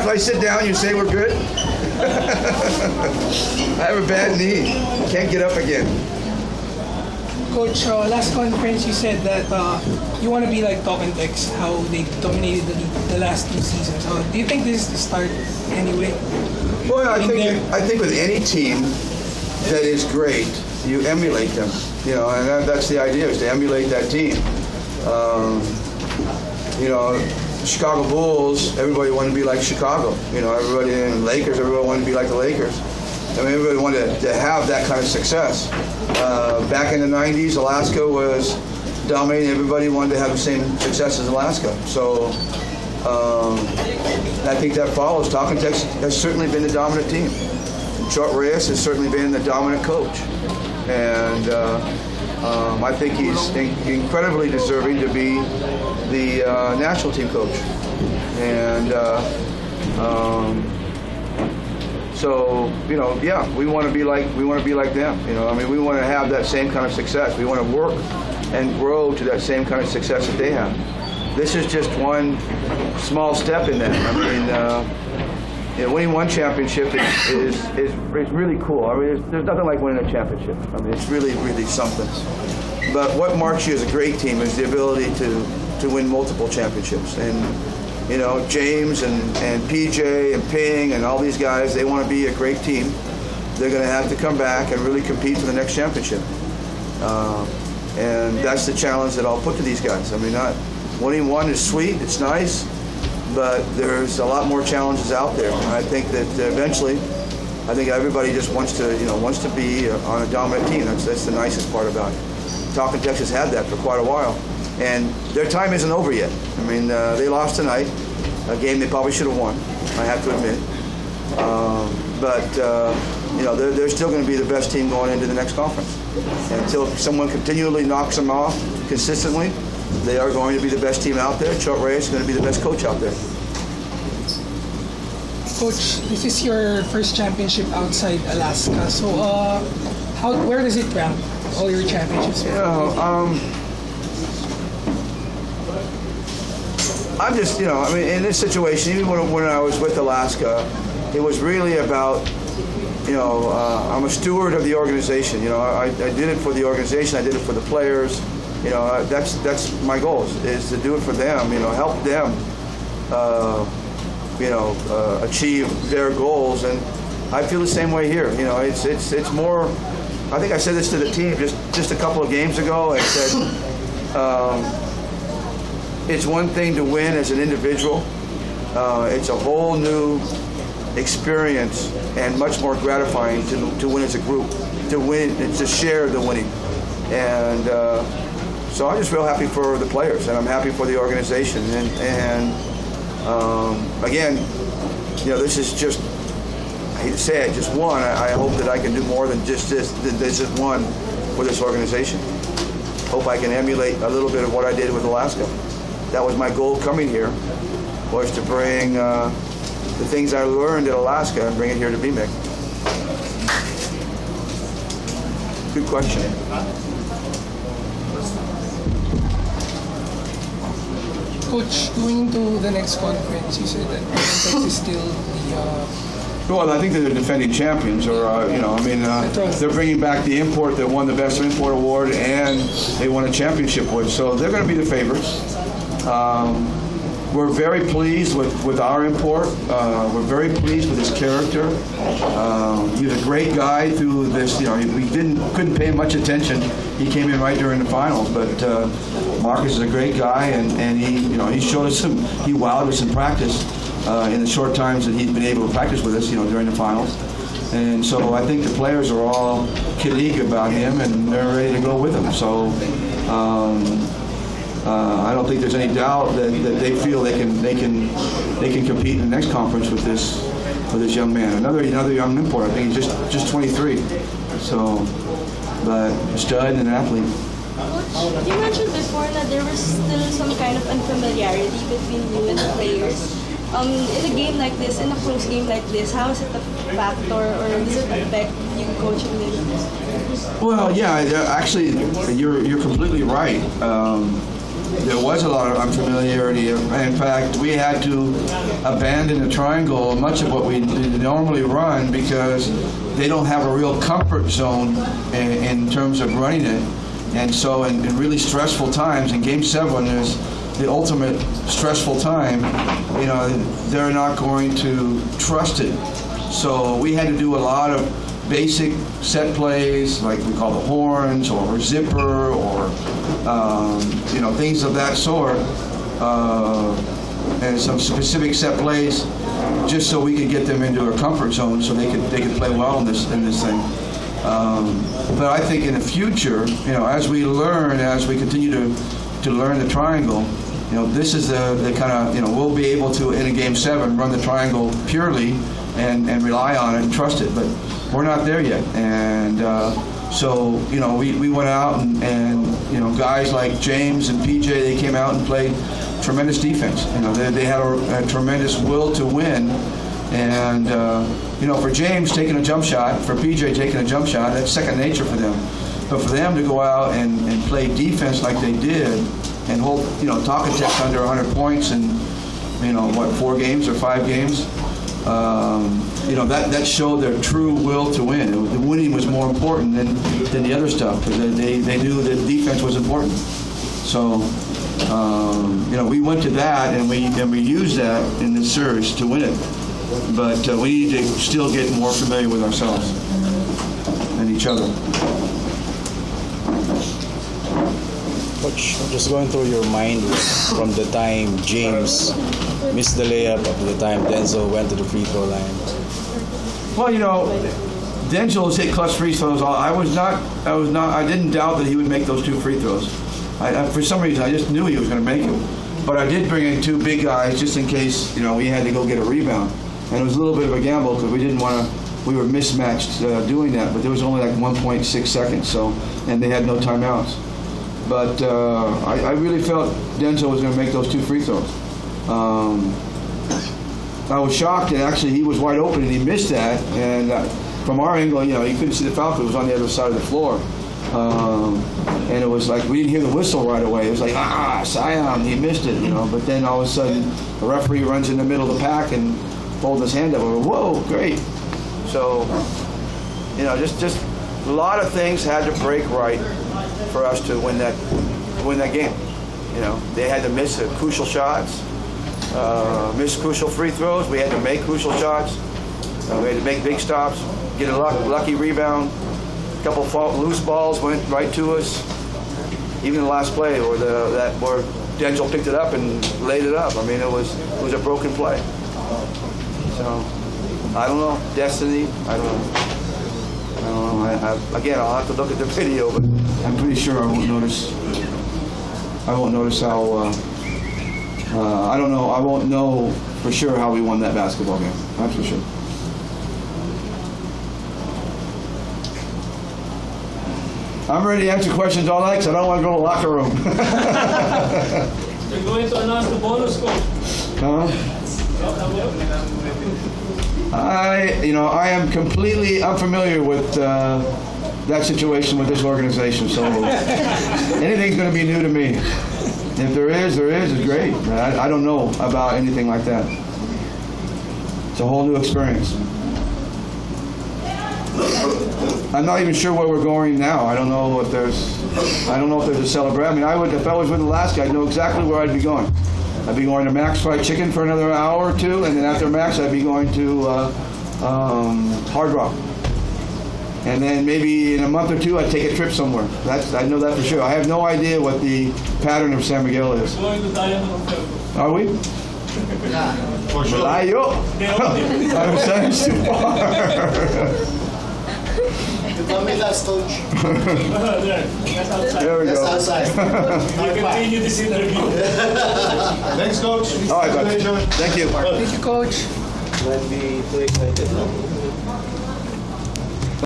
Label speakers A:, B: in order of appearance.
A: if I sit down, you say we're good? I have a bad knee. Can't get up again.
B: Coach, last conference you said that you want to be like Talk and Text, how they dominated the league the last 2 seasons. Do you think this is the start anyway?
A: Well, I think with any team that is great, you emulate them. You know, and that's the idea, is to emulate that team. You know, Chicago Bulls, everybody wanted to be like Chicago. You know, everybody in Lakers, everybody wanted to be like the Lakers. I mean, everybody wanted to have that kind of success. Back in the 90s, Alaska was dominating. Everybody wanted to have the same success as Alaska. So I think that follows. Talk and Text has certainly been the dominant team. Chuck Reyes has certainly been the dominant coach. And I think he's incredibly deserving to be the national team coach. And so, you know, yeah, we want to be like them. You know, I mean, we want to have that same kind of success. We want to work and grow to that same kind of success that they have. This is just one small step in that. I mean, you know, winning one championship is really cool. I mean, there's nothing like winning a championship. I mean, it's really, really something. But what marks you as a great team is the ability to win multiple championships. And, you know, James and PJ and Ping and all these guys, they want to be a great team. They're going to have to come back and really compete for the next championship. And that's the challenge that I'll put to these guys. I mean, winning one is sweet, it's nice, but there's a lot more challenges out there. And I think that eventually, I think everybody just wants to be on a dominant team. That's the nicest part about it. Talk and Text has had that for quite a while. And their time isn't over yet. I mean, they lost tonight, a game they probably should have won, I have to admit. You know, they're still going to be the best team going into the next conference. And until someone continually knocks them off consistently, they are going to be the best team out there. Chuck Reyes is going to be the best coach out there.
B: Coach, this is your first championship outside Alaska. So, where does it rank, all your championships?
A: I'm just, you know, I mean, in this situation, even when I was with Alaska, it was really about, you know, I'm a steward of the organization. You know, I did it for the organization. I did it for the players. You know, that's my goal, is to do it for them. You know, help them, you know, achieve their goals. And I feel the same way here. You know, it's more. I think I said this to the team just a couple of games ago. I said. It's one thing to win as an individual. It's a whole new experience and much more gratifying to win as a group, to win, to share the winning. And so I'm just real happy for the players, and I'm happy for the organization. And again, you know, this is just, I hate to say it, just one. I hope that I can do more than just this. This is one for this organization. Hope I can emulate a little bit of what I did with Alaska. That was my goal coming here, was to bring the things I learned at Alaska and bring it here to BMIC. Good question.
B: Coach, going into the next conference, you said that Texas is still the...
A: Well, I think they're the defending champions, or, you know, I mean, they're bringing back the import that won the Best Import Award, and they won a championship with, so they're going to be the favorites. We're very pleased with our import. We're very pleased with his character. He's a great guy through this. You know, we couldn't pay him much attention. He came in right during the finals, but Marcus is a great guy, and he showed us he wowed us in practice in the short times that he's been able to practice with us, you know, during the finals. And so I think the players are all kidding about him, and they're ready to go with him. So. I don't think there's any doubt that they feel they can compete in the next conference with this young man. Another young import. I think he's just 23. So, but a stud and an athlete.
C: Coach, you mentioned before that there was still some kind of unfamiliarity between you and the players. In a game like this, in a close game like this, how is it a factor, or does it affect you coaching them?
A: Well, yeah, actually, you're completely right. there was a lot of unfamiliarity. In fact, we had to abandon the triangle, much of what we normally run, because they don't have a real comfort zone in terms of running it. And so in really stressful times, in Game 7 is the ultimate stressful time, you know, they're not going to trust it. So we had to do a lot of basic set plays, like we call the horns or zipper or you know, things of that sort, and some specific set plays, just so we could get them into a comfort zone, so they could play well in this thing. But I think in the future, you know, as we continue to learn the triangle, you know, this is the kind of, you know, we'll be able to in a Game 7 run the triangle purely and rely on it and trust it. But we're not there yet, and so, you know, we went out and you know, guys like James and PJ, they came out and played tremendous defense. You know, they had a tremendous will to win, and you know, for James taking a jump shot, for PJ taking a jump shot, that's second nature for them. But for them to go out and play defense like they did and hold, you know, Talkatex under 100 points in, you know, what, 4 games or 5 games. You know, that showed their true will to win. The winning was more important than the other stuff, because they knew that defense was important. So, you know, we went to that and we used that in this series to win it. But we need to still get more familiar with ourselves and each other.
D: Coach, just going through your mind from the time James missed the layup up to the time Denzel went to the free throw line.
A: Well, you know, Denzel's hit clutch free throws. I didn't doubt that he would make those 2 free throws. For some reason, I just knew he was going to make them. But I did bring in 2 big guys just in case, you know, we had to go get a rebound. And it was a little bit of a gamble because we were mismatched doing that. But there was only like 1.6 seconds, so, and they had no timeouts. But I really felt Denzel was going to make those 2 free throws. I was shocked that actually he was wide open and he missed that. And from our angle, you know, you couldn't see the foul because it was on the other side of the floor. And it was like we didn't hear the whistle right away. It was like, Sion, he missed it, you know. But then all of a sudden, the referee runs in the middle of the pack and holds his hand up. And whoa, great! So, you know, just a lot of things had to break right for us to win that game. You know, they had to miss crucial shots, miss crucial free throws. We had to make crucial shots. We had to make big stops, get a lucky rebound. A couple loose balls went right to us. Even the last play, where where Denzel picked it up and laid it up. I mean, it was a broken play. So I don't know, destiny. I don't know. Again, I'll have to look at the video, but I'm pretty sure I won't notice. I won't notice how. I don't know. I won't know for sure how we won that basketball game. That's for sure. I'm ready to answer questions all night, so I don't want to go to the locker room.
E: You're going to announce the bonus, coach.
A: I am completely unfamiliar with that situation with this organization, so anything's going to be new to me. If there is, it's great. I don't know about anything like that. It's a whole new experience. I'm not even sure where we're going now. I don't know if there's a celebration. I mean, if I was with Alaska, I'd know exactly where I'd be going. I'd be going to Max Fried Chicken for another hour or 2, and then after Max, I'd be going to Hard Rock. And then maybe in a month or 2, I'd take a trip somewhere. I know that for sure. I have no idea what the pattern of San Miguel is.
E: Going to Diamond.
A: Are we?
F: For sure.
A: I'm saying too far.
F: Coach.
A: There we go.
F: That's outside.
E: We continue this interview.
F: Thanks, Coach.
A: All right, buddy. Thank you.
B: Thank you, Coach.
D: Might be too excited.